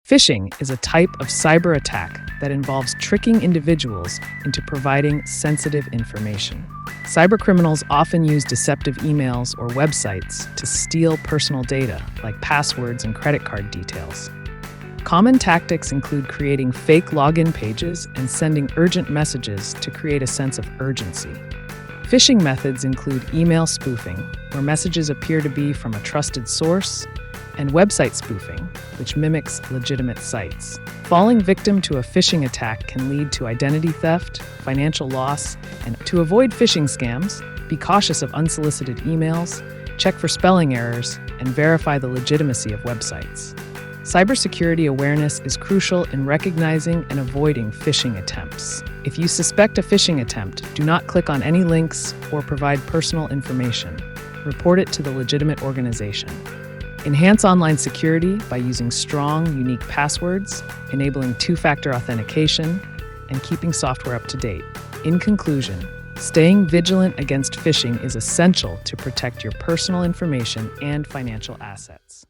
Phishing is a type of cyber attack that involves tricking individuals into providing sensitive information. Cybercriminals often use deceptive emails or websites to steal personal data, like passwords and credit card details. Common tactics include creating fake login pages and sending urgent messages to create a sense of urgency. Phishing methods include email spoofing, where messages appear to be from a trusted source, and website spoofing, which mimics legitimate sites. Falling victim to a phishing attack can lead to identity theft, financial loss, and to avoid phishing scams, be cautious of unsolicited emails, check for spelling errors, and verify the legitimacy of websites. Cybersecurity awareness is crucial in recognizing and avoiding phishing attempts. If you suspect a phishing attempt, do not click on any links or provide personal information. Report it to the legitimate organization. Enhance online security by using strong, unique passwords, enabling two-factor authentication, and keeping software up to date. In conclusion, staying vigilant against phishing is essential to protect your personal information and financial assets.